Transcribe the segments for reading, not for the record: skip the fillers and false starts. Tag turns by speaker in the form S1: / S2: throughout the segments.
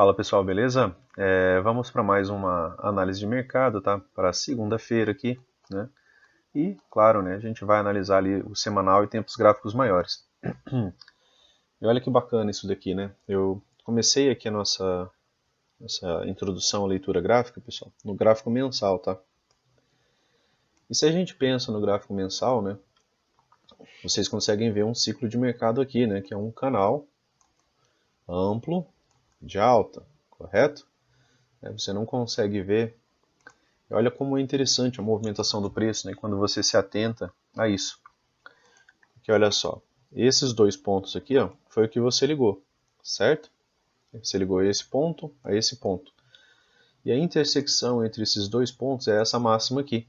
S1: Fala pessoal, beleza? Vamos para mais uma análise de mercado, tá? Para segunda-feira aqui, né? E, claro, né, a gente vai analisar ali o semanal e tempos gráficos maiores. E olha que bacana isso daqui, né? Eu comecei aqui a nossa introdução à leitura gráfica, pessoal, no gráfico mensal, tá? E se a gente pensa no gráfico mensal, né, vocês conseguem ver um ciclo de mercado aqui, né, que é um canal amplo de alta, correto? Você não consegue ver. Olha como é interessante a movimentação do preço, né, quando você se atenta a isso. Porque olha só, esses dois pontos aqui, ó, foi o que você ligou, certo? Você ligou esse ponto a esse ponto. E a intersecção entre esses dois pontos é essa máxima aqui,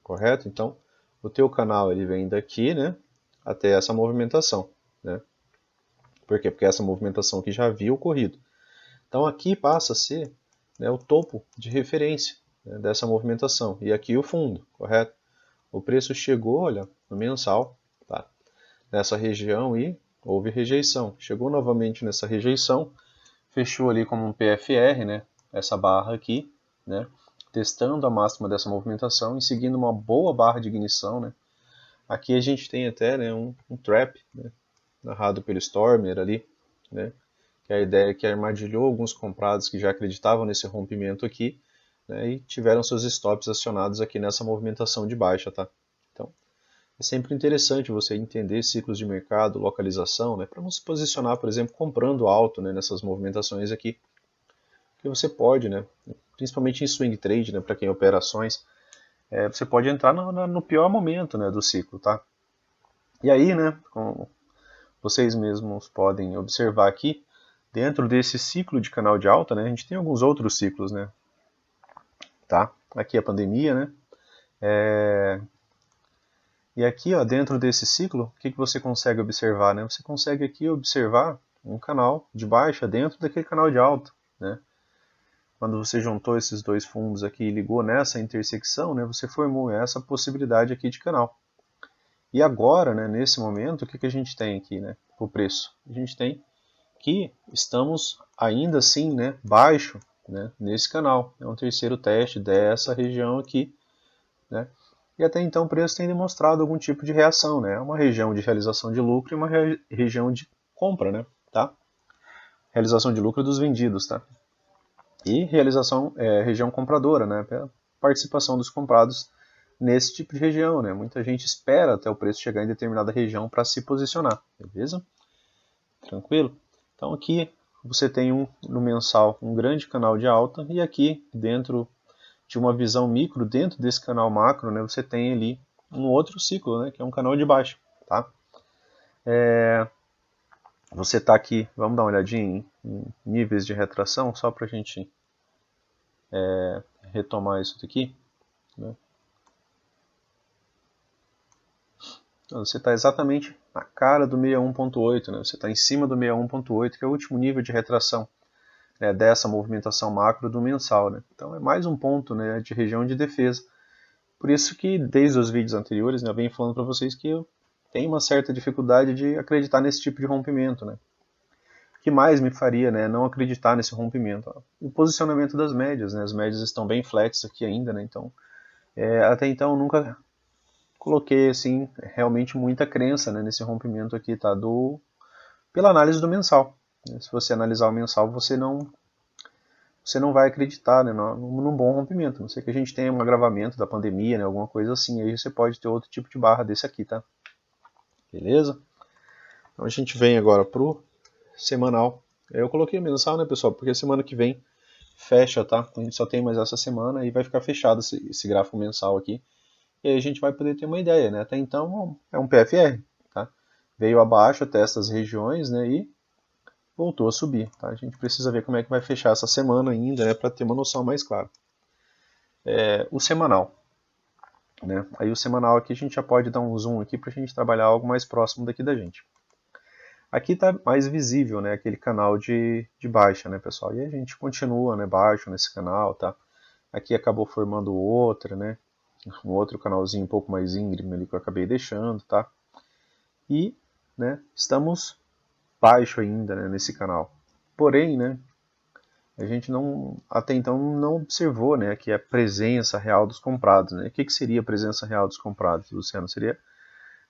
S1: correto? Então, o teu canal ele vem daqui, né, até essa movimentação, né? Por quê? Porque essa movimentação aqui já havia ocorrido. Então aqui passa a ser, né, o topo de referência, né, dessa movimentação. E aqui o fundo, correto? O preço chegou, olha, no mensal, tá, nessa região e houve rejeição. Chegou novamente nessa rejeição, fechou ali como um PFR, né, essa barra aqui, né, testando a máxima dessa movimentação e seguindo uma boa barra de ignição, né. Aqui a gente tem até, né, um trap, né, narrado pelo Stormer ali, né, que a ideia é que armadilhou alguns comprados que já acreditavam nesse rompimento aqui, né, e tiveram seus stops acionados aqui nessa movimentação de baixa, tá? Então, é sempre interessante você entender ciclos de mercado, localização, né, para não se posicionar, por exemplo, comprando alto, né, nessas movimentações aqui, que você pode, né, principalmente em swing trade, né, para quem opera ações, você pode entrar no pior momento, né, do ciclo, tá? E aí, né, como vocês mesmos podem observar aqui, dentro desse ciclo de canal de alta, né, a gente tem alguns outros ciclos, né, tá? Aqui a pandemia, né? E aqui, ó, dentro desse ciclo, o que você consegue observar, né? Você consegue aqui observar um canal de baixa dentro daquele canal de alta, né? Quando você juntou esses dois fundos aqui e ligou nessa intersecção, né, você formou essa possibilidade aqui de canal. E agora, né, nesse momento, o que a gente tem aqui, né, o preço? A gente tem que estamos ainda assim, né, baixo, né, nesse canal. É um terceiro teste dessa região aqui, né? E até então o preço tem demonstrado algum tipo de reação, né? Uma região de realização de lucro e uma região de compra, né? Tá? Realização de lucro dos vendidos, tá? E realização, região compradora, né? Pela participação dos comprados nesse tipo de região, né? Muita gente espera até o preço chegar em determinada região para se posicionar, beleza? Tranquilo? Então aqui você tem no mensal um grande canal de alta e aqui dentro de uma visão micro, dentro desse canal macro, né, você tem ali um outro ciclo, né, que é um canal de baixa, tá? Você está aqui, vamos dar uma olhadinha em níveis de retração, só para a gente retomar isso daqui, né? Então, você está exatamente na cara do 61.8, né? Você está em cima do 61.8, que é o último nível de retração, né, dessa movimentação macro do mensal, né? Então é mais um ponto, né, de região de defesa. Por isso que desde os vídeos anteriores, né, eu venho falando para vocês que eu tenho uma certa dificuldade de acreditar nesse tipo de rompimento, né? O que mais me faria, né, não acreditar nesse rompimento? O posicionamento das médias, né? As médias estão bem flats aqui ainda, né? Então, até então eu nunca coloquei assim realmente muita crença, né, nesse rompimento aqui, tá? Pela análise do mensal. Se você analisar o mensal, você não vai acreditar, né, num bom rompimento. A não ser que a gente tenha um agravamento da pandemia, né, alguma coisa assim, aí você pode ter outro tipo de barra desse aqui, tá? Beleza? Então a gente vem agora pro semanal. Eu coloquei mensal, né, pessoal, porque semana que vem fecha, tá? A gente só tem mais essa semana e vai ficar fechado esse gráfico mensal aqui. E aí a gente vai poder ter uma ideia, né? Até então é um PFR, tá? Veio abaixo até essas regiões, né, e voltou a subir, tá? A gente precisa ver como é que vai fechar essa semana ainda, né, para ter uma noção mais clara. O semanal, né? Aí o semanal aqui a gente já pode dar um zoom aqui para a gente trabalhar algo mais próximo daqui da gente. Aqui está mais visível, né, aquele canal de baixa, né, pessoal? E a gente continua, né, baixo nesse canal, tá? Aqui acabou formando outra, né? Um outro canalzinho um pouco mais íngreme ali que eu acabei deixando, tá? E, né, estamos baixo ainda, né, nesse canal. Porém, né, a gente não, até então não observou, né, que é a presença real dos comprados, né? O que seria a presença real dos comprados, Luciano? Seria,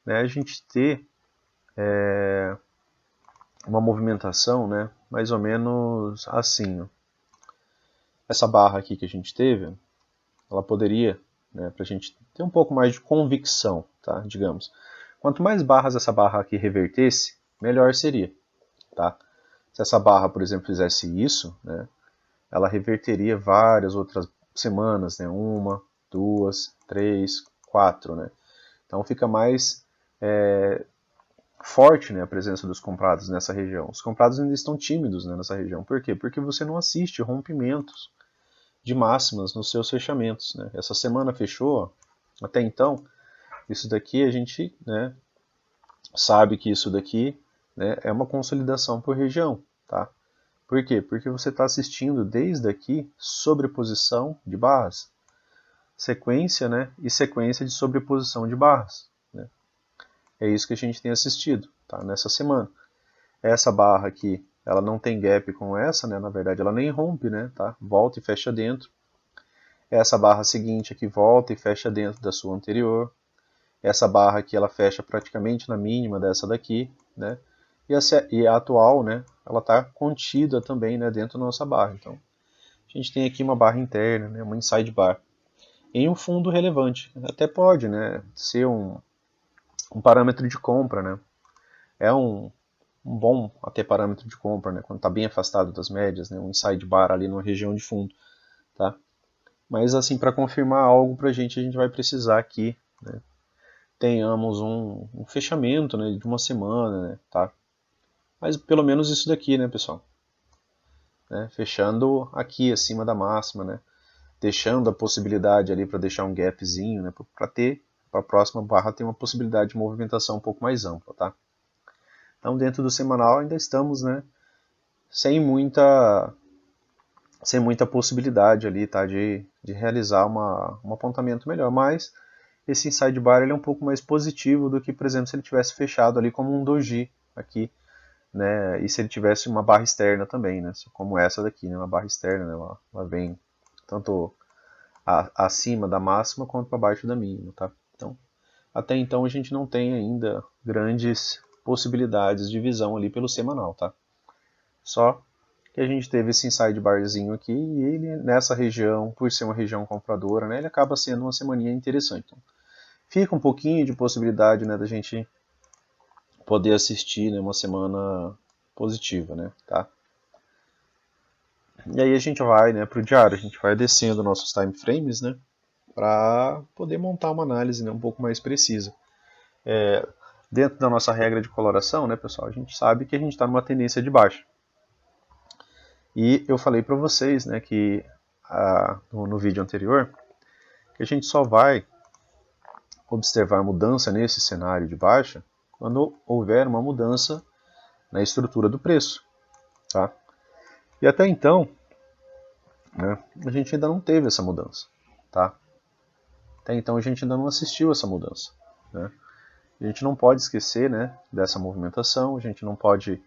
S1: né, a gente ter uma movimentação, né, mais ou menos assim, ó. Essa barra aqui que a gente teve, ela poderia, né, para a gente ter um pouco mais de convicção, tá, digamos. Quanto mais barras essa barra aqui revertesse, melhor seria, tá? Se essa barra, por exemplo, fizesse isso, né, ela reverteria várias outras semanas, né, uma, duas, três, quatro, né? Então fica mais forte, né, a presença dos comprados nessa região. Os comprados ainda estão tímidos, né, nessa região. Por quê? Porque você não assiste rompimentos de máximas nos seus fechamentos, né? Essa semana fechou, até então, isso daqui a gente, né, sabe que isso daqui, né, é uma consolidação por região, tá? Por quê? Porque você está assistindo desde aqui sobreposição de barras, sequência, né, e sequência de sobreposição de barras, né? É isso que a gente tem assistido, tá, nessa semana. Essa barra aqui, ela não tem gap com essa, né? Na verdade, ela nem rompe, né? Tá? Volta e fecha dentro. Essa barra seguinte aqui volta e fecha dentro da sua anterior. Essa barra aqui, ela fecha praticamente na mínima dessa daqui, né? E a atual, né? Ela está contida também, né? Dentro da nossa barra. Então, a gente tem aqui uma barra interna, né? Uma inside bar. Em um fundo relevante. Até pode, né? Ser um parâmetro de compra, né? É um bom até parâmetro de compra, né, quando está bem afastado das médias, né, um inside bar ali numa região de fundo, tá? Mas assim, para confirmar algo para a gente vai precisar que, né, tenhamos um fechamento, né, de uma semana, né, tá? Mas pelo menos isso daqui, né, pessoal? Né, fechando aqui acima da máxima, né? Deixando a possibilidade ali para deixar um gapzinho, né, para ter para a próxima barra ter uma possibilidade de movimentação um pouco mais ampla, tá? Então dentro do semanal ainda estamos, né, sem muita possibilidade ali, tá, de realizar um apontamento melhor, mas esse inside bar ele é um pouco mais positivo do que, por exemplo, se ele tivesse fechado ali como um doji aqui, né, e se ele tivesse uma barra externa também, né, como essa daqui, né, uma barra externa, né, ela vem tanto acima da máxima quanto para baixo da mínima, tá? Então, até então a gente não tem ainda grandes possibilidades de visão ali pelo semanal, tá? Só que a gente teve esse inside barzinho aqui e ele nessa região, por ser uma região compradora, né, ele acaba sendo uma semaninha interessante. Então, fica um pouquinho de possibilidade, né, da gente poder assistir, né, uma semana positiva, né, tá? E aí a gente vai, né, pro diário, a gente vai descendo nossos time frames, né, para poder montar uma análise, né, um pouco mais precisa. Dentro da nossa regra de coloração, né, pessoal, a gente sabe que a gente está numa tendência de baixa. E eu falei para vocês, né, que no vídeo anterior, que a gente só vai observar mudança nesse cenário de baixa quando houver uma mudança na estrutura do preço, tá? E até então, né, a gente ainda não teve essa mudança, tá? Até então a gente ainda não assistiu essa mudança, né? A gente não pode esquecer, né, dessa movimentação, a gente não pode...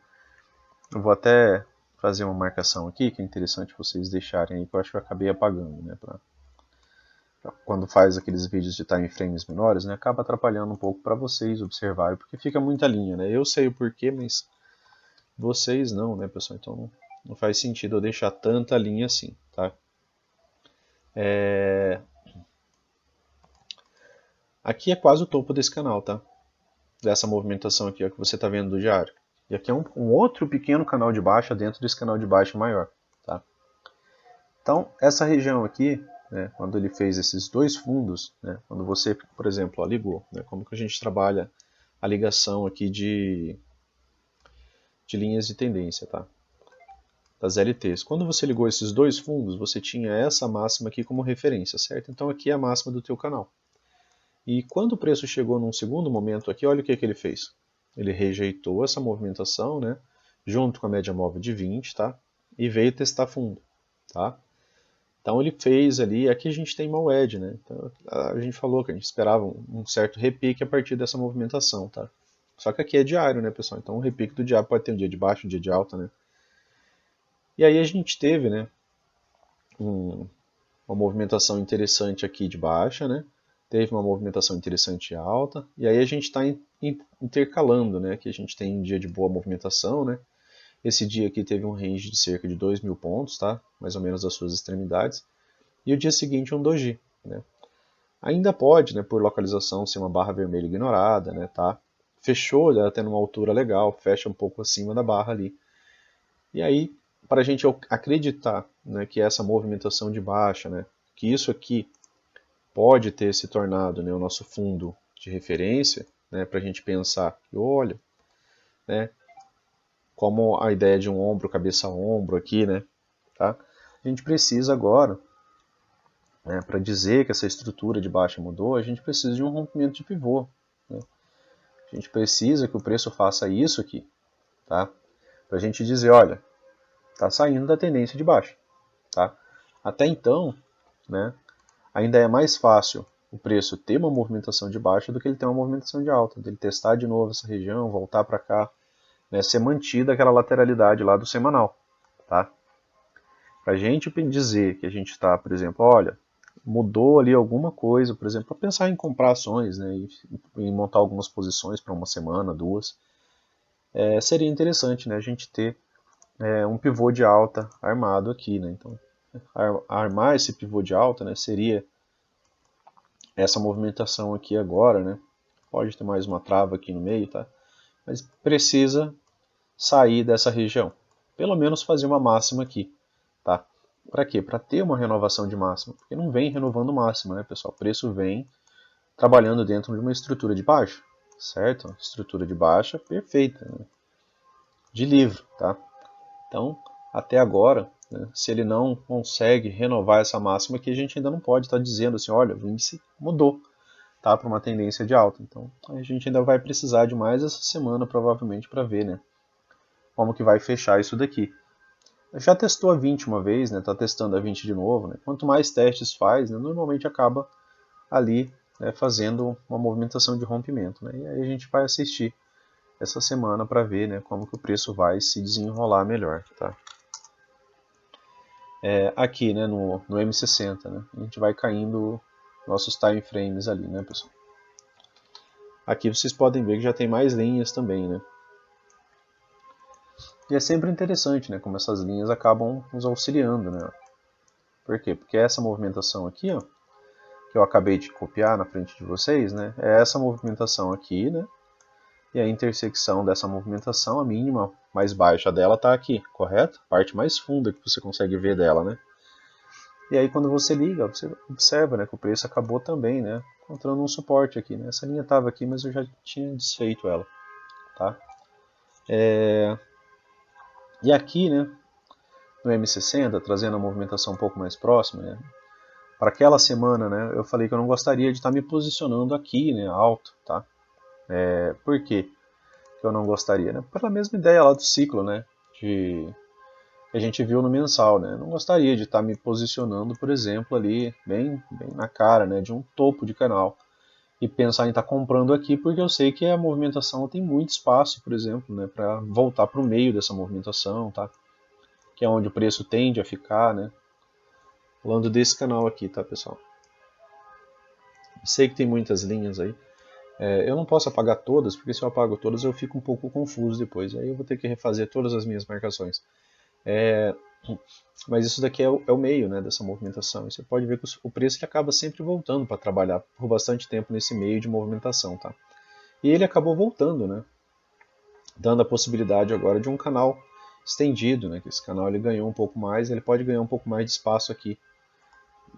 S1: Eu vou até fazer uma marcação aqui, que é interessante vocês deixarem aí, que eu acho que eu acabei apagando, né, quando faz aqueles vídeos de time frames menores, né, acaba atrapalhando um pouco para vocês observarem, porque fica muita linha, né? Eu sei o porquê, mas vocês não, né, pessoal? Então não faz sentido eu deixar tanta linha assim, tá? Aqui é quase o topo desse canal, tá? Dessa movimentação aqui, ó, que você está vendo do diário. E aqui é um outro pequeno canal de baixa dentro desse canal de baixa maior, tá? Então essa região aqui, né, quando ele fez esses dois fundos, né, quando você, por exemplo, ó, ligou, né, como que a gente trabalha a ligação aqui de linhas de tendência, tá? Das LTs. Quando você ligou esses dois fundos, você tinha essa máxima aqui como referência, certo? Então aqui é a máxima do teu canal. E quando o preço chegou num segundo momento aqui, olha o que ele fez. Ele rejeitou essa movimentação, né? Junto com a média móvel de 20, tá? E veio testar fundo, tá? Então ele fez ali, aqui a gente tem uma wedge, né? Então, a gente falou que a gente esperava um certo repique a partir dessa movimentação, tá? Só que aqui é diário, né, pessoal? Então o repique do diário pode ter um dia de baixa, um dia de alta, né? E aí a gente teve, né, uma movimentação interessante aqui de baixa, né? Teve uma movimentação interessante de alta, e aí a gente está intercalando, né? Que a gente tem um dia de boa movimentação, né? Esse dia aqui teve um range de cerca de 2.000 pontos, tá? Mais ou menos as suas extremidades. E o dia seguinte um doji, né? Ainda pode, né, por localização, ser uma barra vermelha ignorada, né, tá? Fechou, ela até numa altura legal, fecha um pouco acima da barra ali. E aí, para a gente acreditar, né, que essa movimentação de baixa, né, que isso aqui pode ter se tornado, né, o nosso fundo de referência, né, para a gente pensar que, olha, né, como a ideia de um ombro, cabeça a ombro aqui, né, tá? A gente precisa agora, né, para dizer que essa estrutura de baixa mudou, a gente precisa de um rompimento de pivô, né? A gente precisa que o preço faça isso aqui, tá? Para a gente dizer, olha, está saindo da tendência de baixa, tá? Até então, né, ainda é mais fácil o preço ter uma movimentação de baixa do que ele ter uma movimentação de alta, dele testar de novo essa região, voltar para cá, né, ser mantida aquela lateralidade lá do semanal, tá? Para a gente dizer que a gente está, por exemplo, olha, mudou ali alguma coisa, por exemplo, para pensar em comprar ações, né, e montar algumas posições para uma semana, duas, seria interessante, né, a gente ter um pivô de alta armado aqui, né? Então, armar esse pivô de alta, né, seria essa movimentação aqui agora, né? Pode ter mais uma trava aqui no meio, tá? Mas precisa sair dessa região. Pelo menos fazer uma máxima aqui, tá? Para quê? Para ter uma renovação de máxima. Porque não vem renovando máxima, né, pessoal? O preço vem trabalhando dentro de uma estrutura de baixa, certo? Estrutura de baixa perfeita, né? De livro, tá? Então, até agora, né, se ele não consegue renovar essa máxima aqui, a gente ainda não pode estar dizendo assim, olha, o índice mudou, tá, para uma tendência de alta. Então, a gente ainda vai precisar de mais essa semana, provavelmente, para ver, né, como que vai fechar isso daqui. Já testou a 20 uma vez, né, tá testando a 20 de novo, né, quanto mais testes faz, né, normalmente acaba ali, né, fazendo uma movimentação de rompimento, né, e aí a gente vai assistir essa semana para ver, né, como que o preço vai se desenrolar melhor, tá? Aqui, né, no M60, né, a gente vai caindo nossos time frames ali, né, pessoal? Aqui vocês podem ver que já tem mais linhas também, né? E é sempre interessante, né, como essas linhas acabam nos auxiliando, né? Por quê? Porque essa movimentação aqui, ó, que eu acabei de copiar na frente de vocês, né, é essa movimentação aqui, né? E a intersecção dessa movimentação, a mínima mais baixa dela está aqui, correto? A parte mais funda que você consegue ver dela, né? E aí quando você liga, você observa, né, que o preço acabou também, né, encontrando um suporte aqui, né? Essa linha estava aqui, mas eu já tinha desfeito ela, tá? E aqui, né, no M60, trazendo a movimentação um pouco mais próxima, né, para aquela semana, né, eu falei que eu não gostaria de estar me posicionando aqui, né, alto, tá? Por quê que eu não gostaria, né? Pela mesma ideia lá do ciclo, né, que a gente viu no mensal, né? Eu não gostaria de estar me posicionando, por exemplo, ali bem na cara, né, de um topo de canal e pensar em estar comprando aqui, porque eu sei que a movimentação tem muito espaço, por exemplo, né, para voltar para o meio dessa movimentação, tá? Que é onde o preço tende a ficar, né? Falando desse canal aqui, tá, pessoal? Sei que tem muitas linhas aí. Eu não posso apagar todas, porque se eu apago todas eu fico um pouco confuso depois. Aí eu vou ter que refazer todas as minhas marcações. Mas isso daqui é o meio, né, dessa movimentação. E você pode ver que o preço ele acaba sempre voltando para trabalhar por bastante tempo nesse meio de movimentação, tá? E ele acabou voltando, né? Dando a possibilidade agora de um canal estendido, né? Que esse canal ele ganhou um pouco mais, ele pode ganhar um pouco mais de espaço aqui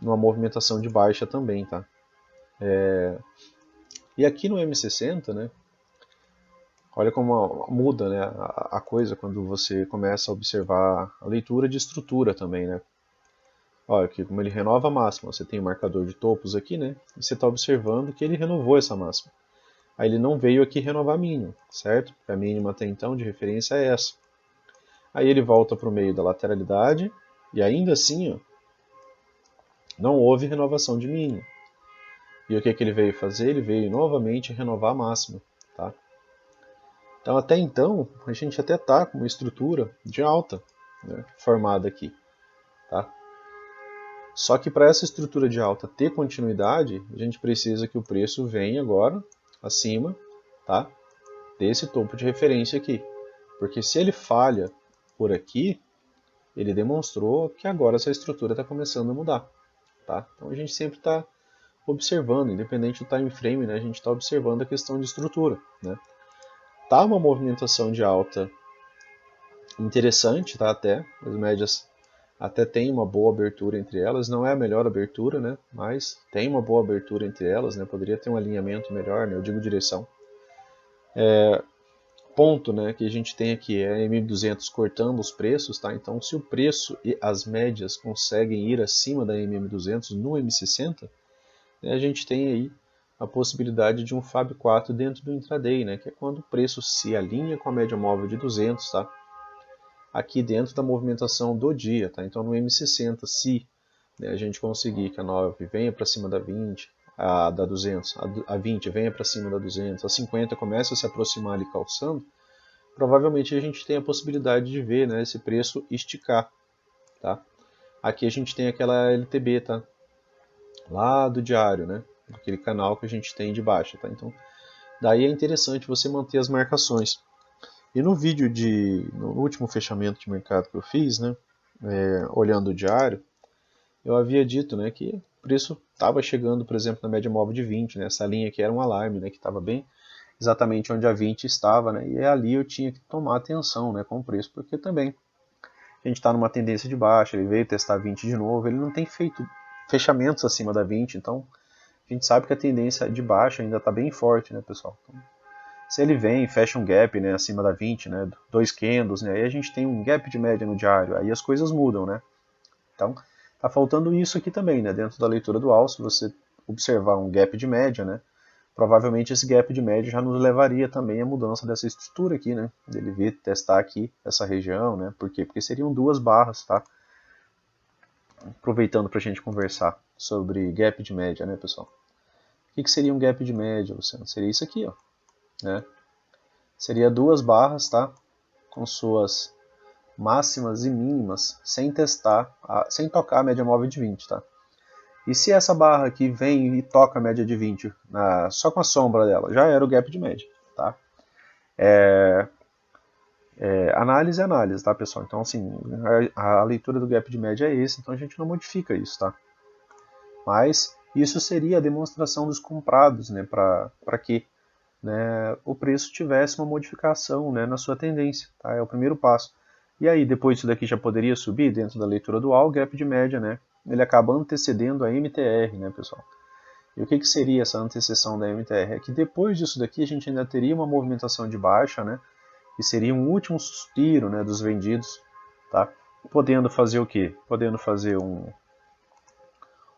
S1: numa movimentação de baixa também, tá? E aqui no M60, né? Olha como muda, né, a coisa quando você começa a observar a leitura de estrutura também, né? Olha aqui como ele renova a máxima. Você tem o marcador de topos aqui, né? E você está observando que ele renovou essa máxima. Aí ele não veio aqui renovar a mínima, certo? Porque a mínima até então de referência é essa. Aí ele volta para o meio da lateralidade e ainda assim, ó, não houve renovação de mínima. E o que ele veio fazer? Ele veio novamente renovar a máxima, tá? Então até então a gente até está com uma estrutura de alta, né, formada aqui. Tá? Só que para essa estrutura de alta ter continuidade, a gente precisa que o preço venha agora acima, tá, desse topo de referência aqui. Porque se ele falha por aqui, ele demonstrou que agora essa estrutura está começando a mudar. Tá? Então a gente sempre está observando, independente do time frame, né, a gente está observando a questão de estrutura. Né? Tá uma movimentação de alta interessante, tá, até, as médias até tem uma boa abertura entre elas, não é a melhor abertura, né, mas tem uma boa abertura entre elas, né, poderia ter um alinhamento melhor, né, eu digo direção. Ponto, né, que a gente tem aqui é a MM200 cortando os preços, tá? Então se o preço e as médias conseguem ir acima da MM200 no M60, né, a gente tem aí a possibilidade de um Fab 4 dentro do intraday, né, que é quando o preço se alinha com a média móvel de 200, tá? Aqui dentro da movimentação do dia, tá? Então no M60, se, né, a gente conseguir que a 9 venha para cima da 20, a da 200, a 20 venha para cima da 200, a 50 começa a se aproximar ali calçando, provavelmente a gente tem a possibilidade de ver, né, esse preço esticar. Tá? Aqui a gente tem aquela LTB, tá? Lá do diário, né? Aquele canal que a gente tem de baixa. Tá? Então, daí é interessante você manter as marcações. E no vídeo no último fechamento de mercado que eu fiz, né, olhando o diário, eu havia dito, né, que o preço estava chegando, por exemplo, na média móvel de 20, né, essa linha aqui era um alarme, né, que estava bem exatamente onde a 20 estava, né, e ali eu tinha que tomar atenção, né, com o preço, porque também a gente está numa tendência de baixa, ele veio testar 20 de novo, ele não tem feito fechamentos acima da 20, então a gente sabe que a tendência de baixa ainda está bem forte, né, pessoal. Então, se ele vem e fecha um gap, né, acima da 20, né, 2 candles, né, aí a gente tem um gap de média no diário, aí as coisas mudam, né. Então, tá faltando isso aqui também, né, dentro da leitura dual, se você observar um gap de média, né, provavelmente esse gap de média já nos levaria também à mudança dessa estrutura aqui, né, dele vir testar aqui essa região, né, por quê? Porque seriam duas barras, tá, aproveitando para a gente conversar sobre gap de média, né, pessoal. O que seria um gap de média, Luciano? Seria isso aqui, ó, né, seria duas barras, tá, com suas máximas e mínimas sem testar, sem tocar a média móvel de 20, tá? E se essa barra aqui vem e toca a média de 20, só com a sombra dela, já era o gap de média, tá? Análise é análise, tá, pessoal? Então, assim, a leitura do gap de média é esse, então a gente não modifica isso, tá? Mas isso seria a demonstração dos comprados, né, para que, né, o preço tivesse uma modificação, né, na sua tendência, tá? É o primeiro passo. E aí, depois disso daqui já poderia subir dentro da leitura dual, gap de média, né? Ele acaba antecedendo a MTR, né, pessoal? E o que seria essa antecessão da MTR? É que depois disso daqui a gente ainda teria uma movimentação de baixa, né? Que seria um último suspiro, né, dos vendidos, tá? Podendo fazer o quê? Podendo fazer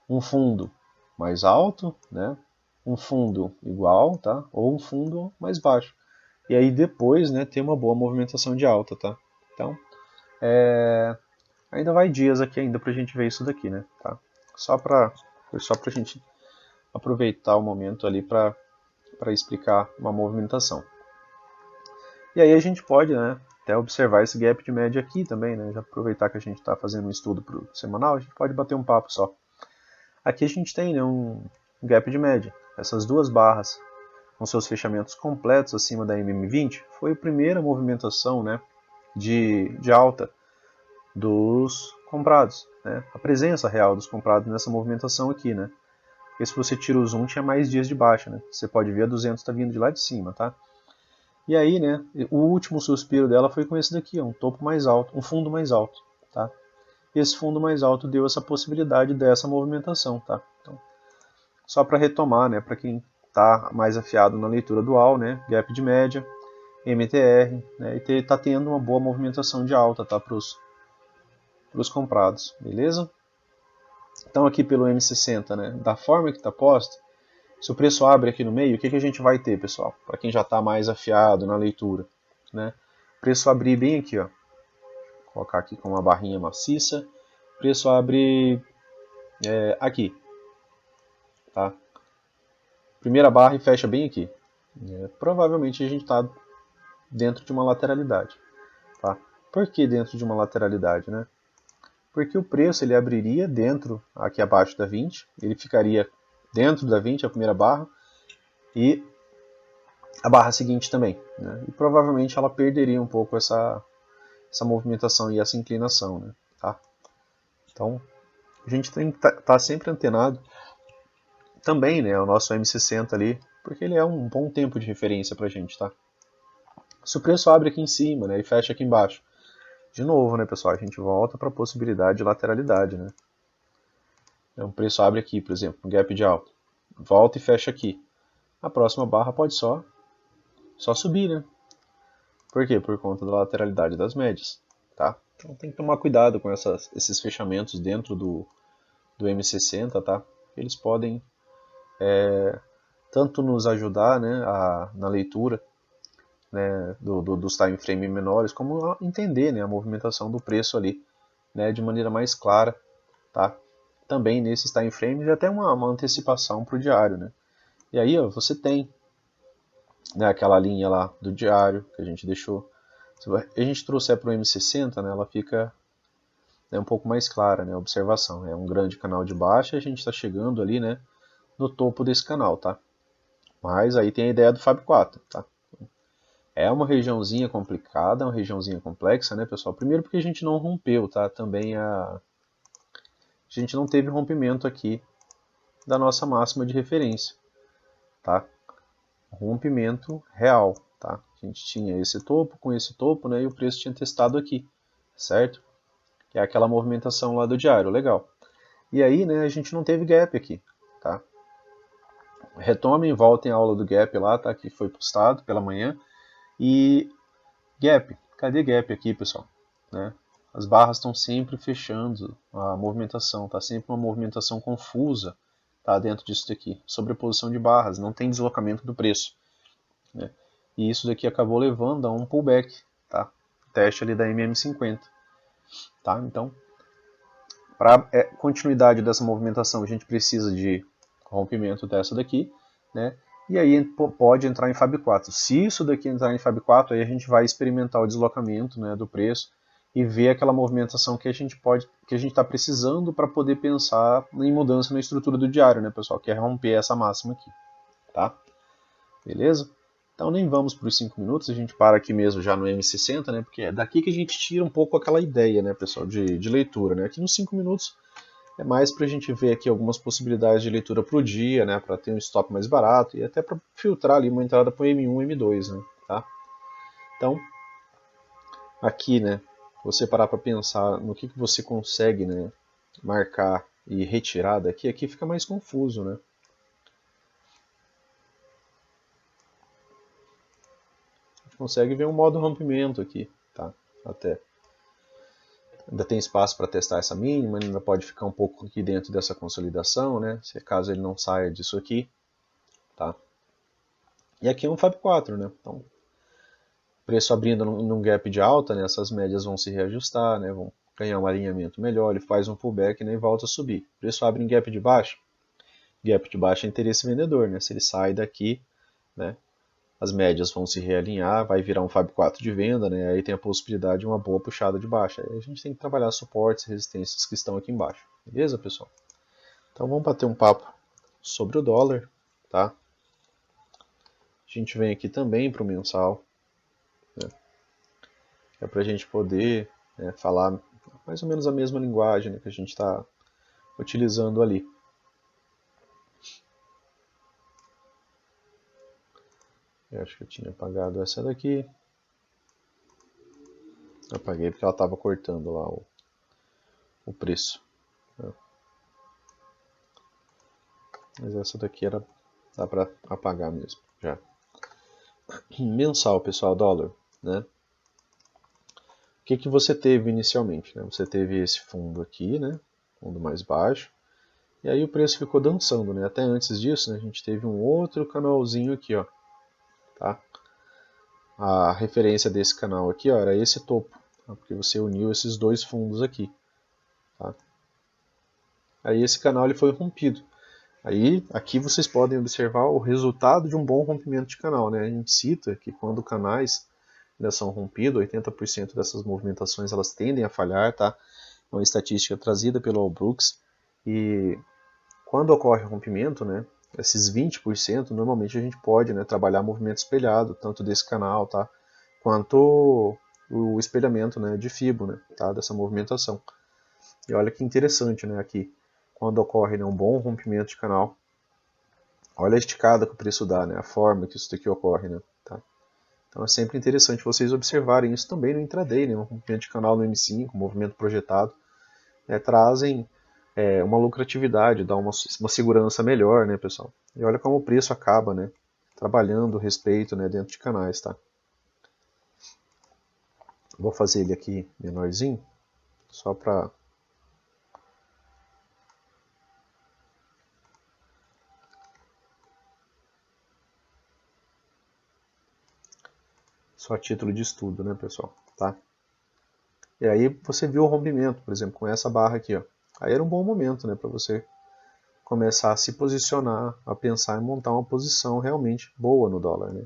S1: um fundo mais alto, né? Um fundo igual, tá? Ou um fundo mais baixo. E aí depois, né, ter uma boa movimentação de alta, tá? Então, ainda vai dias aqui ainda pra gente ver isso daqui, né? Tá? Só pra gente aproveitar o momento ali para explicar uma movimentação. E aí a gente pode, né, até observar esse gap de média aqui também, né? Já aproveitar que a gente está fazendo um estudo pro semanal, a gente pode bater um papo só. Aqui a gente tem, né, um gap de média. Essas duas barras com seus fechamentos completos acima da MM20 foi a primeira movimentação, né, de alta dos comprados, né? A presença real dos comprados nessa movimentação aqui, né? Porque se você tira o zoom, tinha mais dias de baixa, né? Você pode ver a 200 está vindo de lá de cima, tá? E aí, né, o último suspiro dela foi com esse daqui, ó, um topo mais alto, um fundo mais alto, tá? E esse fundo mais alto deu essa possibilidade dessa movimentação, tá? Então, só para retomar, né, para quem está mais afiado na leitura dual, né, gap de média, MTR, né, e está tendo uma boa movimentação de alta, tá, para os comprados, beleza? Então aqui pelo M60, né, da forma que está posta, se o preço abre aqui no meio, o que a gente vai ter, pessoal? Para quem já está mais afiado na leitura, né? O preço abrir bem aqui, ó. Vou colocar aqui com uma barrinha maciça. O preço abre aqui, tá? Primeira barra e fecha bem aqui. Provavelmente a gente está dentro de uma lateralidade, tá? Por que dentro de uma lateralidade, né? Porque o preço ele abriria dentro, aqui abaixo da 20, ele ficaria dentro da 20, a primeira barra, e a barra seguinte também, né? E provavelmente ela perderia um pouco essa movimentação e essa inclinação, né? Tá? Então, a gente tem que estar sempre antenado também, né, o nosso M60 ali, porque ele é um bom tempo de referência para a gente, tá? Se o preço abre aqui em cima, né, e fecha aqui embaixo, de novo, né, pessoal, a gente volta para a possibilidade de lateralidade, né? O preço abre aqui, por exemplo, um gap de alta, volta e fecha aqui. A próxima barra pode só subir, né? Por quê? Por conta da lateralidade das médias, tá? Então tem que tomar cuidado com esses fechamentos dentro do M60, tá? Eles podem tanto nos ajudar, né, na leitura, né, dos time frame menores, como entender, né, a movimentação do preço ali, né, de maneira mais clara, tá? Também nesses time frames e até uma antecipação para o diário, né? E aí, ó, você tem, né, aquela linha lá do diário que a gente deixou. Se a gente trouxer para o M60, né, ela fica, né, um pouco mais clara, né, a observação. É um grande canal de baixa e a gente está chegando ali, né, no topo desse canal, tá? Mas aí tem a ideia do Fab 4, tá? É uma regiãozinha complicada, uma regiãozinha complexa, né, pessoal? Primeiro porque a gente não rompeu, tá? Também a gente não teve rompimento aqui da nossa máxima de referência, tá? Rompimento real, tá? A gente tinha esse topo com esse topo, né? E o preço tinha testado aqui, certo? Que é aquela movimentação lá do diário, legal. E aí, né, a gente não teve gap aqui, tá? Retomem, voltem à aula do gap lá, tá? Que foi postado pela manhã. E gap, cadê gap aqui, pessoal? Né? As barras estão sempre fechando a movimentação, tá sempre uma movimentação confusa, tá, dentro disso daqui. Sobreposição de barras, não tem deslocamento do preço, né? E isso daqui acabou levando a um pullback, tá? Teste ali da MM50, tá? Então, para continuidade dessa movimentação, a gente precisa de rompimento dessa daqui, né? E aí pode entrar em Fab 4. Se isso daqui entrar em Fab 4, aí a gente vai experimentar o deslocamento, né, do preço e ver aquela movimentação que a gente está precisando para poder pensar em mudança na estrutura do diário, né, pessoal? Que é romper essa máxima aqui, tá? Beleza? Então nem vamos para os 5 minutos, a gente para aqui mesmo já no M60, né? Porque é daqui que a gente tira um pouco aquela ideia, né, pessoal, de leitura, né? Aqui nos 5 minutos é mais para a gente ver aqui algumas possibilidades de leitura para o dia, né, para ter um stop mais barato e até para filtrar ali uma entrada para o M1 e M2, né, tá? Então, aqui, né, você parar para pensar no que você consegue, né, marcar e retirar daqui, aqui fica mais confuso, né? A gente consegue ver um modo rompimento aqui, tá? Até. Ainda tem espaço para testar essa mínima, ainda pode ficar um pouco aqui dentro dessa consolidação, né? Se caso ele não saia disso aqui, tá? E aqui é um Fab 4, né? Então, preço abrindo num gap de alta, né? Essas médias vão se reajustar, né? Vão ganhar um alinhamento melhor, ele faz um pullback, né? E volta a subir. Preço abre em gap de baixo é interesse vendedor, né? Se ele sai daqui, né? As médias vão se realinhar, vai virar um Fab 4 de venda, né? Aí tem a possibilidade de uma boa puxada de baixa. Aí a gente tem que trabalhar suportes e resistências que estão aqui embaixo. Beleza, pessoal? Então vamos bater um papo sobre o dólar, tá? A gente vem aqui também para o mensal, né? É para a gente poder, né, falar mais ou menos a mesma linguagem, né, que a gente está utilizando ali. Eu acho que eu tinha apagado essa daqui. Apaguei porque ela estava cortando lá o preço, né? Mas essa daqui dá para apagar mesmo já. Mensal, pessoal, dólar, né? O que você teve inicialmente, né? Você teve esse fundo aqui, né? Fundo mais baixo. E aí o preço ficou dançando, né? Até antes disso, né, a gente teve um outro canalzinho aqui, ó, tá? A referência desse canal aqui, ó, era esse topo, tá? Porque você uniu esses dois fundos aqui, tá? Aí esse canal ele foi rompido. Aí aqui vocês podem observar o resultado de um bom rompimento de canal, né? A gente cita que quando canais são rompidos, 80% dessas movimentações elas tendem a falhar, tá? É uma estatística trazida pelo All Brooks, e quando ocorre rompimento, né, esses 20%, normalmente a gente pode, né, trabalhar movimento espelhado, tanto desse canal, tá, quanto o espelhamento, né, de Fibo, né, tá, dessa movimentação. E olha que interessante, né, aqui, quando ocorre, né, um bom rompimento de canal, olha a esticada que o preço dá, né, a forma que isso daqui ocorre, né, tá. Então é sempre interessante vocês observarem isso também no intraday, né, um rompimento de canal no M5, movimento projetado, né, trazem uma lucratividade, dá uma segurança melhor, né, pessoal? E olha como o preço acaba, né, trabalhando o respeito, né, dentro de canais, tá? Vou fazer ele aqui menorzinho, só para só a título de estudo, né, pessoal? Tá? E aí você viu o rompimento, por exemplo, com essa barra aqui, ó. Aí era um bom momento, né, para você começar a se posicionar, a pensar em montar uma posição realmente boa no dólar, né?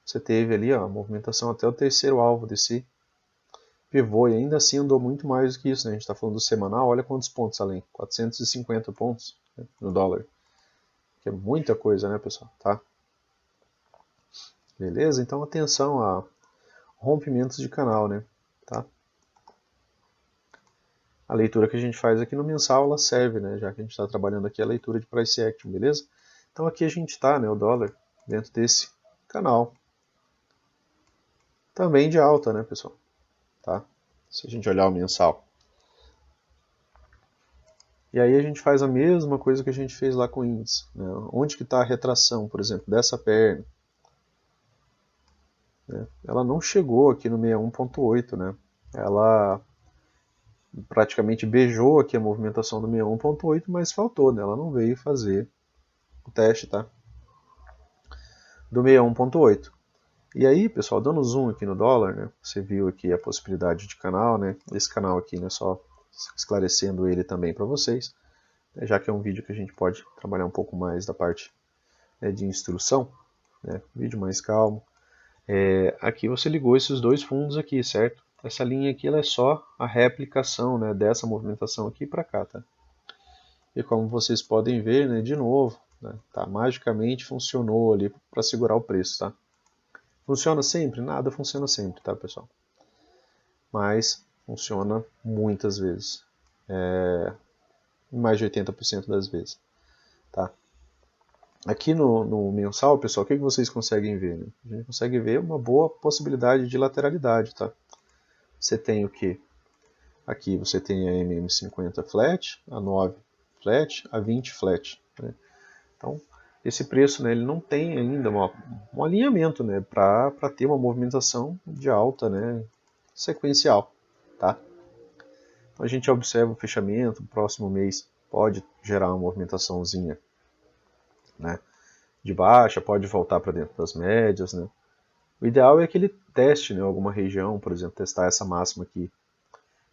S1: Você teve ali, ó, a movimentação até o terceiro alvo desse pivô e ainda assim andou muito mais do que isso, né? A gente está falando do semanal, olha quantos pontos além, 450 pontos, né, no dólar, que é muita coisa, né, pessoal? Tá? Beleza? Então atenção a rompimentos de canal, né? Tá? A leitura que a gente faz aqui no mensal, ela serve, né? Já que a gente está trabalhando aqui a leitura de price action, beleza? Então aqui a gente está, né, o dólar, dentro desse canal, também de alta, né, pessoal? Tá? Se a gente olhar o mensal. E aí a gente faz a mesma coisa que a gente fez lá com o índice. Né? Onde que está a retração, por exemplo, dessa perna? Né? Ela não chegou aqui no 61.8, né? Ela praticamente beijou aqui a movimentação do 61.8, mas faltou, né? Ela não veio fazer o teste, tá? Do 61.8. E aí, pessoal, dando zoom aqui no dólar, né? Você viu aqui a possibilidade de canal, né? Esse canal aqui, né? Só esclarecendo ele também para vocês, né? Já que é um vídeo que a gente pode trabalhar um pouco mais da parte, né, de instrução, né? Vídeo mais calmo. Aqui você ligou esses dois fundos aqui, certo? Essa linha aqui ela é só a replicação, né, dessa movimentação aqui para cá, tá? E como vocês podem ver, né, de novo, né, tá, magicamente funcionou ali para segurar o preço, tá? Funciona sempre? Nada funciona sempre, tá, pessoal? Mas funciona muitas vezes, mais de 80% das vezes, tá? Aqui no mensal, pessoal, o que vocês conseguem ver? Né? A gente consegue ver uma boa possibilidade de lateralidade, tá? Você tem o que? Aqui você tem a MM50 flat, a 9 flat, a 20 flat. Né? Então, esse preço, né, ele não tem ainda um alinhamento, né, para ter uma movimentação de alta, né, sequencial. Tá? Então, a gente observa o fechamento, o próximo mês pode gerar uma movimentaçãozinha, né, de baixa, pode voltar para dentro das médias. Né? O ideal é que ele teste, né, alguma região, por exemplo, testar essa máxima aqui,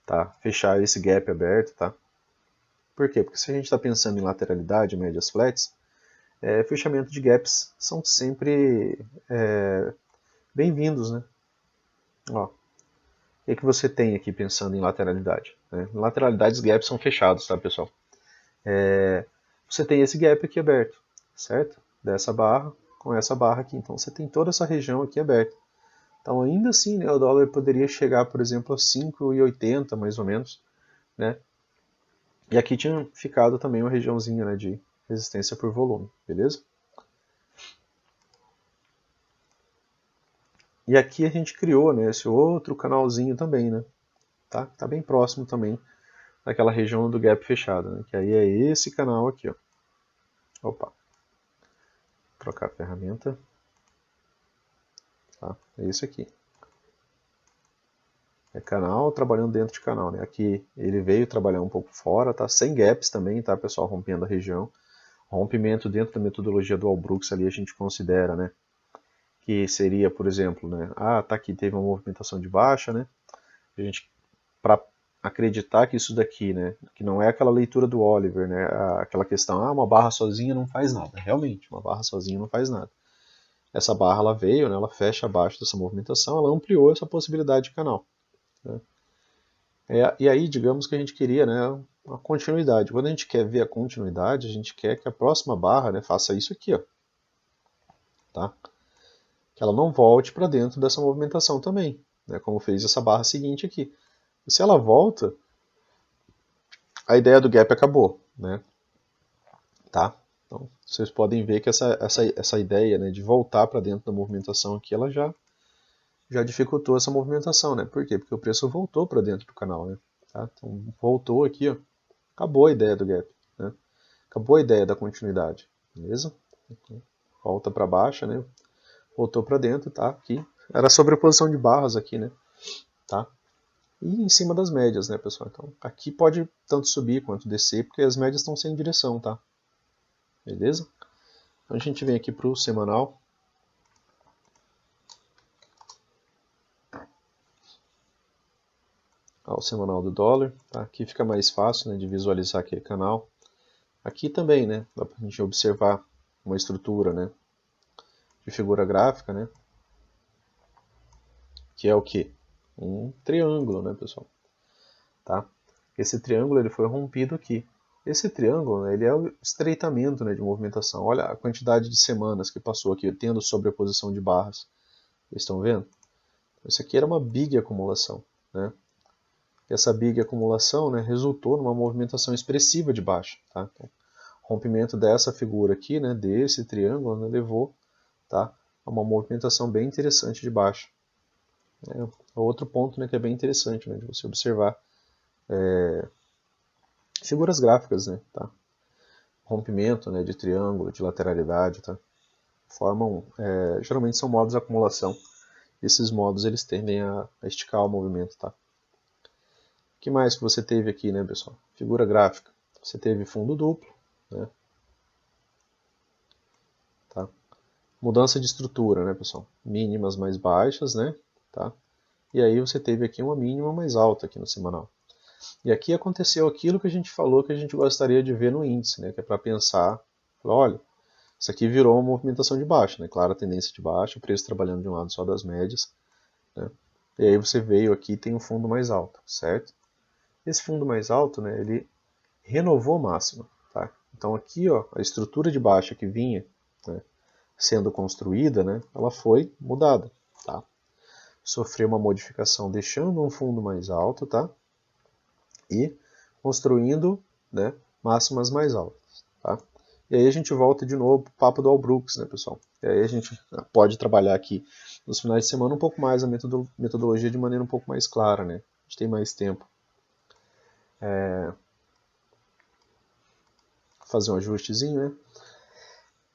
S1: tá? Fechar esse gap aberto, tá? Por quê? Porque se a gente está pensando em lateralidade, médias flats, fechamento de gaps são sempre bem-vindos, né? Ó, o que você tem aqui pensando em lateralidade? Né? Em lateralidade, os gaps são fechados, tá, pessoal? Você tem esse gap aqui aberto, certo? Dessa barra com essa barra aqui. Então você tem toda essa região aqui aberta. Então ainda assim, né, o dólar poderia chegar, por exemplo, a 5,80 mais ou menos, né? E aqui tinha ficado também uma regiãozinha, né, de resistência por volume, beleza? E aqui a gente criou, né, esse outro canalzinho também, né? Tá bem próximo também daquela região do gap fechado, né? Que aí é esse canal aqui, ó. Opa. Trocar a ferramenta. Tá? É esse aqui. É canal trabalhando dentro de canal, né? Aqui ele veio trabalhar um pouco fora, tá? Sem gaps também, tá, pessoal? Rompendo a região. Rompimento dentro da metodologia do All Brooks ali a gente considera, né? Que seria, por exemplo, né? Tá aqui, teve uma movimentação de baixa, né? A gente, para acreditar que isso daqui, né? Que não é aquela leitura do Oliver, né? Aquela questão, uma barra sozinha não faz nada. Realmente, uma barra sozinha não faz nada. essa barra ela veio, né, ela fecha abaixo dessa movimentação, ela ampliou essa possibilidade de canal, né? E aí, digamos que a gente queria, né, uma continuidade. Quando a gente quer ver a continuidade, a gente quer que a próxima barra, né, faça isso aqui, ó, tá? Que ela não volte para dentro dessa movimentação também, né, como fez essa barra seguinte aqui. E se ela volta, a ideia do gap acabou, né? Tá? Então, vocês podem ver que essa ideia, né, de voltar para dentro da movimentação aqui, ela já dificultou essa movimentação, né? Por quê? Porque o preço voltou para dentro do canal, né? Tá? Então, voltou aqui, ó, acabou a ideia do gap, né? Acabou a ideia da continuidade, beleza? Então, volta para baixo, né? Voltou para dentro, tá? Aqui era sobreposição de barras aqui, né? Tá? E em cima das médias, né, pessoal? Então, aqui pode tanto subir quanto descer, porque as médias estão sem direção, tá? Beleza? Então a gente vem aqui para o semanal. O semanal do dólar. Tá? Aqui fica mais fácil, né, de visualizar aquele canal. Aqui também, né, dá para a gente observar uma estrutura, né, de figura gráfica, né, que é o que? Um triângulo, né, pessoal? Tá? Esse triângulo ele foi rompido aqui. Esse triângulo, né, ele é o estreitamento, né, de movimentação. Olha a quantidade de semanas que passou aqui, tendo sobreposição de barras. Vocês estão vendo? Isso aqui era uma big acumulação, né? Essa big acumulação, né, resultou numa movimentação expressiva de baixa. Tá? Então, o rompimento dessa figura aqui, né, desse triângulo, né, levou, tá, a uma movimentação bem interessante de baixa. Outro ponto, né, que é bem interessante, né, de você observar figuras gráficas, né, tá? Rompimento, né, de triângulo, de lateralidade, tá? Formam, geralmente são modos de acumulação. Esses modos eles tendem a esticar o movimento, tá? O que mais que você teve aqui, né, pessoal? Figura gráfica. Você teve fundo duplo, né? Tá? Mudança de estrutura, né, pessoal? Mínimas mais baixas, né? Tá? E aí você teve aqui uma mínima mais alta aqui no semanal. E aqui aconteceu aquilo que a gente falou que a gente gostaria de ver no índice, né? Que é para pensar, olha, isso aqui virou uma movimentação de baixa, né? Clara tendência de baixa, o preço trabalhando de um lado só das médias, né? E aí você veio aqui e tem um fundo mais alto, certo? Esse fundo mais alto, né, ele renovou a máxima, tá? Então aqui, ó, a estrutura de baixa que vinha, né, sendo construída, né, ela foi mudada, tá? Sofreu uma modificação deixando um fundo mais alto, tá? E construindo, né, máximas mais altas, tá? E aí a gente volta de novo para o papo do All Brooks, né, pessoal? E aí a gente pode trabalhar aqui nos finais de semana um pouco mais a metodologia de maneira um pouco mais clara, né? A gente tem mais tempo. Fazer um ajustezinho, né?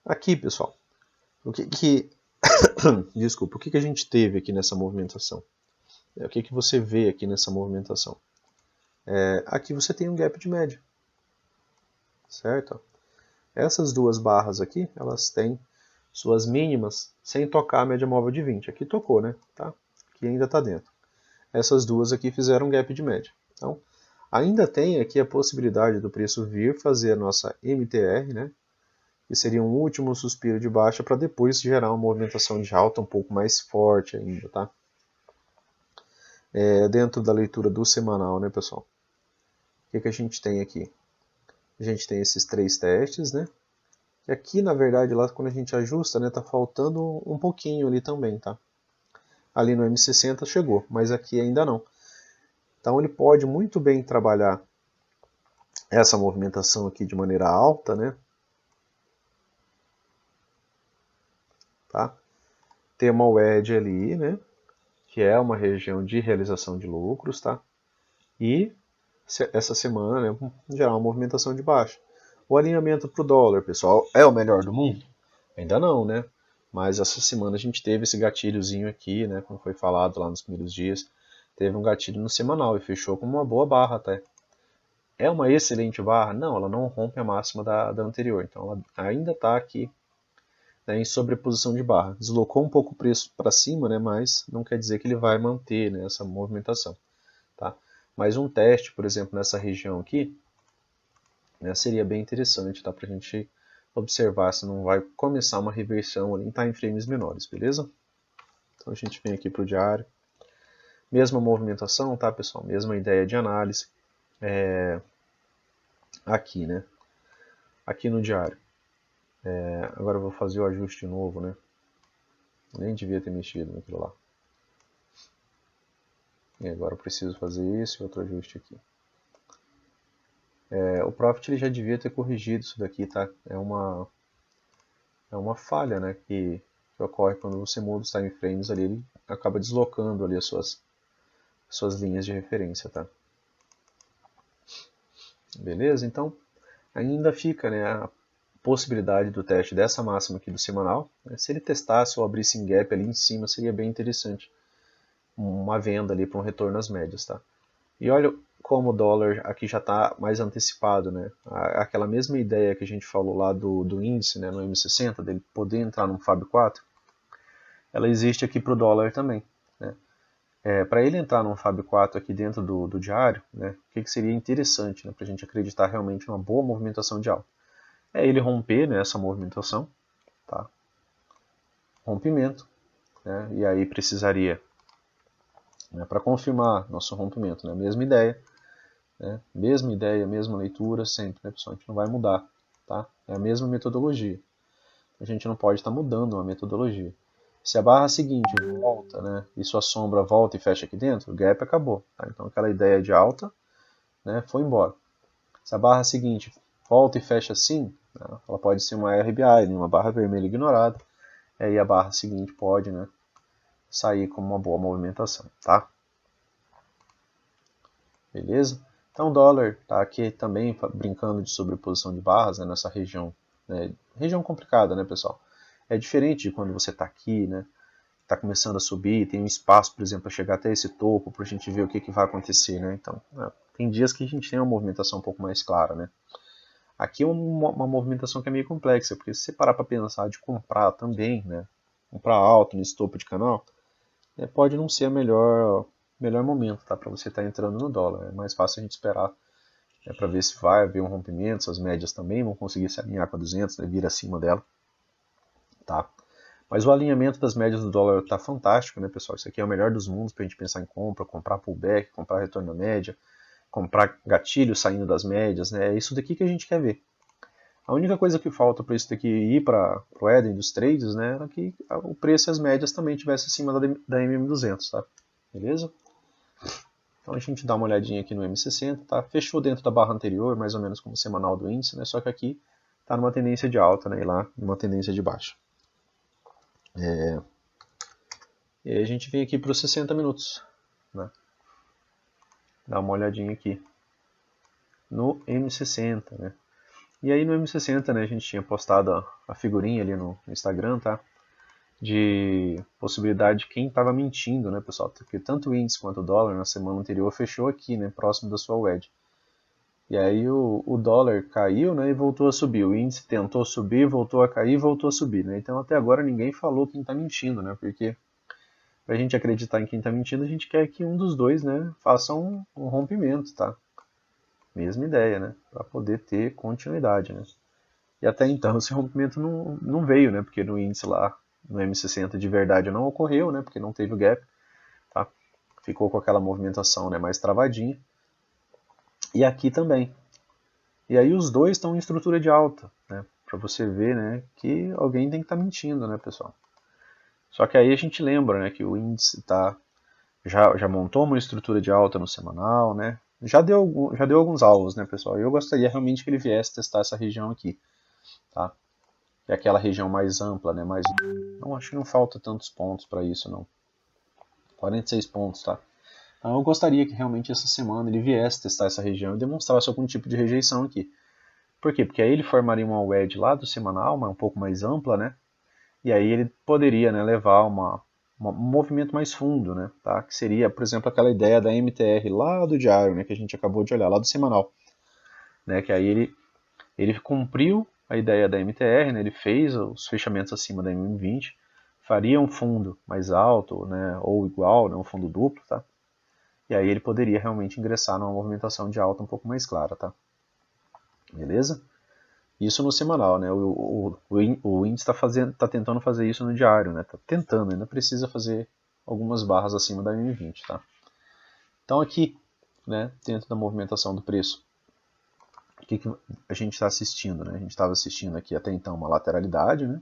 S1: Aqui, pessoal, desculpa, o que a gente teve aqui nessa movimentação? O que você vê aqui nessa movimentação? Aqui você tem um gap de média, certo? Essas duas barras aqui, elas têm suas mínimas sem tocar a média móvel de 20. Aqui tocou, né? Tá? Aqui ainda está dentro. Essas duas aqui fizeram um gap de média. Então, ainda tem aqui a possibilidade do preço vir fazer a nossa MTR, né? Que seria um último suspiro de baixa para depois gerar uma movimentação de alta um pouco mais forte ainda, tá? Dentro da leitura do semanal, né, pessoal? O que a gente tem aqui? A gente tem esses três testes, né? E aqui, na verdade, lá quando a gente ajusta, né, tá faltando um pouquinho ali também, tá? Ali no M60 chegou, mas aqui ainda não. Então ele pode muito bem trabalhar essa movimentação aqui de maneira alta, né? Tá? Ter uma wedge ali, né? Que é uma região de realização de lucros, tá? E essa semana, né, gerar uma movimentação de baixa. O alinhamento para o dólar, pessoal, é o melhor do mundo? Ainda não, né? Mas essa semana a gente teve esse gatilhozinho aqui, né? Como foi falado lá nos primeiros dias, teve um gatilho no semanal e fechou com uma boa barra até. É uma excelente barra? Não, ela não rompe a máxima da anterior, então ela ainda está aqui, né, em sobreposição de barra. Deslocou um pouco o preço para cima, né? Mas não quer dizer que ele vai manter, né, essa movimentação. Tá? Mas um teste, por exemplo, nessa região aqui, né, seria bem interessante, tá, para a gente observar se não vai começar uma reversão ali em time frames menores, beleza? Então a gente vem aqui para o diário. Mesma movimentação, tá, pessoal? Mesma ideia de análise. Aqui, né? Aqui no diário. Agora eu vou fazer o ajuste novo, né? Nem devia ter mexido naquilo lá. E agora eu preciso fazer esse outro ajuste aqui. O Profit ele já devia ter corrigido isso daqui, tá? É uma falha, né? Que ocorre quando você muda os time frames ali, ele acaba deslocando ali as suas linhas de referência, tá? Beleza? Então, ainda fica, né, a possibilidade do teste dessa máxima aqui do semanal. Se ele testasse ou abrisse em gap ali em cima, seria bem interessante uma venda ali para um retorno às médias, tá? E olha como o dólar aqui já está mais antecipado, né? Aquela mesma ideia que a gente falou lá do índice, né, no M60, dele poder entrar no FAB 4, ela existe aqui para o dólar também, né? Para ele entrar no FAB 4 aqui dentro do diário, né, o que seria interessante, né, para a gente acreditar realmente numa boa movimentação de alta? É ele romper, né, essa movimentação, tá? Rompimento, né, e aí precisaria, né, para confirmar nosso rompimento, né, mesma ideia, mesma leitura sempre, né, pessoal? A gente não vai mudar, tá? É a mesma metodologia. A gente não pode estar mudando uma metodologia. Se a barra seguinte volta, né, e sua sombra volta e fecha aqui dentro, o gap acabou, tá? Então aquela ideia de alta, né, foi embora. Se a barra seguinte volta e fecha assim, né, ela pode ser uma RBI, uma barra vermelha ignorada, e aí a barra seguinte pode, né, sair como uma boa movimentação, tá? Beleza? Então o dólar está aqui também brincando de sobreposição de barras, né, nessa região, né, região complicada, né, pessoal? É diferente de quando você está aqui, né, está começando a subir, tem um espaço, por exemplo, para chegar até esse topo, para a gente ver o que vai acontecer, né? Então, tem dias que a gente tem uma movimentação um pouco mais clara, né? Aqui é uma movimentação que é meio complexa, porque se você parar para pensar de comprar também, né, comprar alto nesse topo de canal, pode não ser o melhor momento, tá, para você estar entrando no dólar. É mais fácil a gente esperar para ver se vai haver um rompimento, se as médias também vão conseguir se alinhar com a 200, né, vir acima dela, tá? Mas o alinhamento das médias do dólar está fantástico, né, pessoal? Isso aqui é o melhor dos mundos para a gente pensar em compra, comprar pullback, comprar retorno à média, comprar gatilho saindo das médias, né? É isso daqui que a gente quer ver. A única coisa que falta para isso daqui ir para o Eden dos trades, né, era que o preço e as médias também estivessem acima da MM200, tá? Beleza? Então a gente dá uma olhadinha aqui no M60, tá? Fechou dentro da barra anterior, mais ou menos como o semanal do índice, né? Só que aqui está numa tendência de alta, né? E lá numa tendência de baixa. E aí a gente vem aqui para os 60 minutos, né? Dá uma olhadinha aqui no M60, né? E aí no M60, né, a gente tinha postado a figurinha ali no Instagram, tá? De possibilidade de quem estava mentindo, né, pessoal? Porque tanto o índice quanto o dólar na semana anterior fechou aqui, né, próximo da sua wedge. E aí o dólar caiu, né, e voltou a subir. O índice tentou subir, voltou a cair, voltou a subir, né? Então até agora ninguém falou quem está mentindo, né? Porque para a gente acreditar em quem está mentindo, a gente quer que um dos dois, né, faça um rompimento, tá? Mesma ideia, né? Para poder ter continuidade, né? E até então esse rompimento não veio, né? Porque no índice lá, no M60 de verdade não ocorreu, né? Porque não teve o gap, tá? Ficou com aquela movimentação, né, mais travadinha. E aqui também. E aí os dois estão em estrutura de alta, né? Para você ver, né, que alguém tem que estar mentindo, né, pessoal? Só que aí a gente lembra, né, que o índice já montou uma estrutura de alta no semanal, né? Já deu alguns alvos, né, pessoal? Eu gostaria realmente que ele viesse testar essa região aqui, tá? Que é aquela região mais ampla, né? Não, acho que não falta tantos pontos para isso, não. 46 pontos, tá? Então eu gostaria que realmente essa semana ele viesse testar essa região e demonstrasse algum tipo de rejeição aqui. Por quê? Porque aí ele formaria uma wedge lá do semanal, um pouco mais ampla, né? E aí ele poderia, né, levar um movimento mais fundo, né? Tá? Que seria, por exemplo, aquela ideia da MTR lá do diário, né? Que a gente acabou de olhar, lá do semanal. Né? Que aí ele cumpriu a ideia da MTR, né? Ele fez os fechamentos acima da MM20, faria um fundo mais alto, né? Ou igual, né? Um fundo duplo, tá? E aí ele poderia realmente ingressar numa movimentação de alta um pouco mais clara, tá? Beleza? Isso no semanal, né? O índice tá tentando fazer isso no diário, né? Tá tentando, ainda precisa fazer algumas barras acima da M20, tá? Então aqui, né, dentro da movimentação do preço, o que a gente está assistindo, né? A gente estava assistindo aqui até então uma lateralidade, né?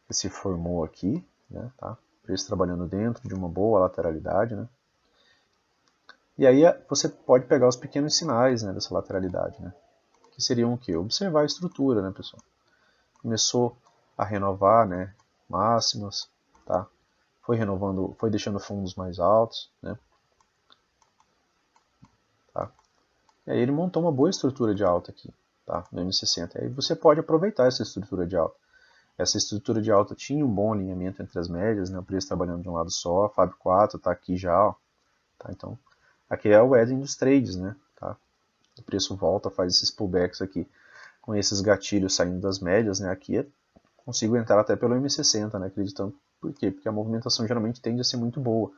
S1: Que se formou aqui, né? Tá? O preço trabalhando dentro de uma boa lateralidade, né? E aí você pode pegar os pequenos sinais, né, dessa lateralidade, né? Que seriam o quê? Observar a estrutura, né, pessoal? Começou a renovar, né, máximas, tá? Foi renovando, foi deixando fundos mais altos, né? Tá? E aí ele montou uma boa estrutura de alta aqui, tá? No M60. E aí você pode aproveitar essa estrutura de alta. Essa estrutura de alta tinha um bom alinhamento entre as médias, né? O preço trabalhando de um lado só, Fab 4 está aqui já, ó, tá? Então, aqui é o wedding dos trades, né? Tá? O preço volta, faz esses pullbacks aqui com esses gatilhos saindo das médias, né? Aqui consigo entrar até pelo M60, né? Acreditando. Por quê? Porque a movimentação geralmente tende a ser muito boa.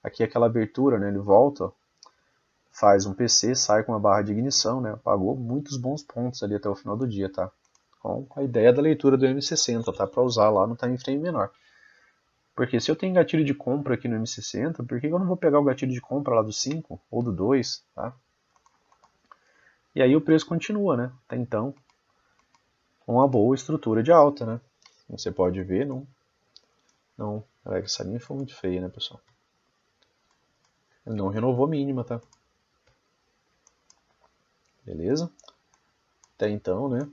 S1: Aqui aquela abertura, né? Ele volta, faz um PC, sai com uma barra de ignição, né? Pagou muitos bons pontos ali até o final do dia, tá? Com a ideia da leitura do M60, tá? Para usar lá no time frame menor. Porque se eu tenho gatilho de compra aqui no M60, por que eu não vou pegar o gatilho de compra lá do 5 ou do 2, tá? E aí o preço continua, né? Até então, com uma boa estrutura de alta, né? Como você pode ver, não, essa linha foi muito feia, né, pessoal? Ele não renovou a mínima, tá? Beleza? Até então, né?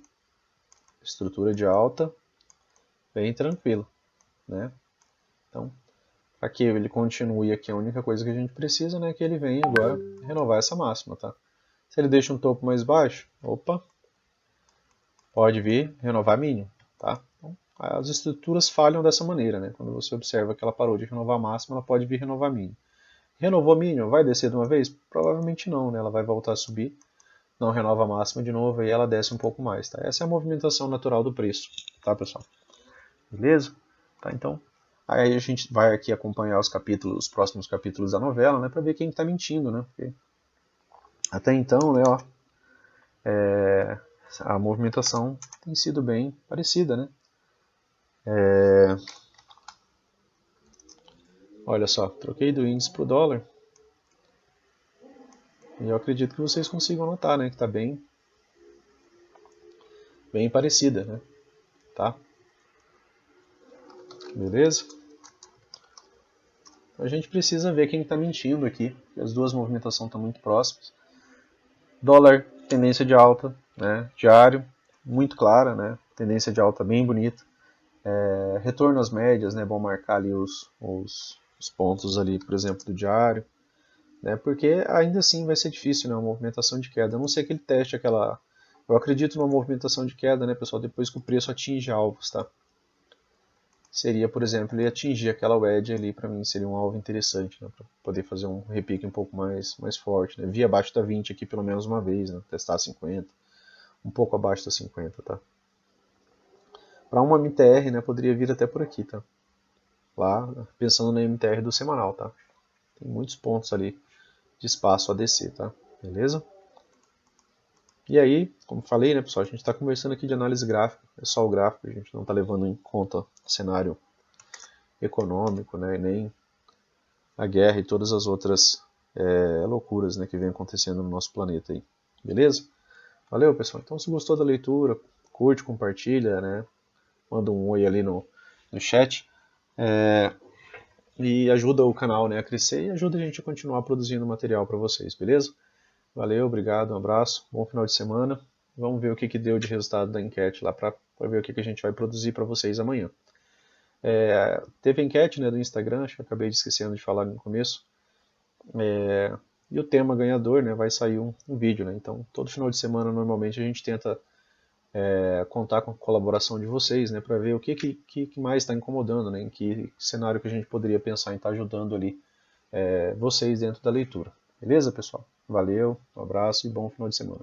S1: Estrutura de alta, bem tranquilo, né? Então, para que ele continue aqui, a única coisa que a gente precisa, né, é que ele venha agora renovar essa máxima, tá? Se ele deixa um topo mais baixo, opa, pode vir renovar mínimo, tá? Então, as estruturas falham dessa maneira, né? Quando você observa que ela parou de renovar a máxima, ela pode vir renovar mínimo. Renovou mínimo, vai descer de uma vez? Provavelmente não, né? Ela vai voltar a subir, não renova a máxima de novo e ela desce um pouco mais, tá? Essa é a movimentação natural do preço, tá, pessoal? Beleza? Tá, então, aí a gente vai aqui acompanhar os próximos capítulos da novela, né, para ver quem está mentindo, né? Porque até então, né, ó, a movimentação tem sido bem parecida, né? Olha só, troquei do índice para o dólar e eu acredito que vocês consigam notar, né, que está bem parecida, né? Tá? Beleza? A gente precisa ver quem está mentindo aqui, porque as duas movimentações estão muito próximas. Dólar, tendência de alta, né? Diário, muito clara, né? Tendência de alta bem bonita. Retorno às médias, né? Bom marcar ali os pontos ali, por exemplo, do diário, né? Porque ainda assim vai ser difícil, né? Uma movimentação de queda. A não ser que ele teste aquela... Eu acredito numa movimentação de queda, né, pessoal? Depois que o preço atinge alvos, tá? Seria, por exemplo, ele atingir aquela wedge ali, para mim seria um alvo interessante, né, para poder fazer um repique um pouco mais forte, né, via abaixo da 20 aqui pelo menos uma vez, né, testar 50, um pouco abaixo da 50, tá? Para uma MTR, né, poderia vir até por aqui, tá? Lá, pensando na MTR do semanal, tá? Tem muitos pontos ali de espaço a descer, tá? Beleza? E aí, como falei, né, pessoal, a gente está conversando aqui de análise gráfica, é só o gráfico, a gente não está levando em conta o cenário econômico, né, nem a guerra e todas as outras loucuras, né, que vem acontecendo no nosso planeta aí. Beleza? Valeu, pessoal. Então, se gostou da leitura, curte, compartilha, né? Manda um oi ali no chat. E ajuda o canal, né, a crescer e ajuda a gente a continuar produzindo material para vocês, beleza? Valeu, obrigado, um abraço, bom final de semana. Vamos ver o que deu de resultado da enquete lá para ver o que a gente vai produzir para vocês amanhã. Teve enquete, né, do Instagram, acho que acabei esquecendo de falar no começo. E o tema ganhador, né, vai sair um vídeo, né? Então todo final de semana normalmente a gente tenta contar com a colaboração de vocês, né, para ver o que mais está incomodando, né, em que cenário que a gente poderia pensar em estar ajudando ali vocês dentro da leitura. Beleza, pessoal? Valeu, um abraço e bom final de semana.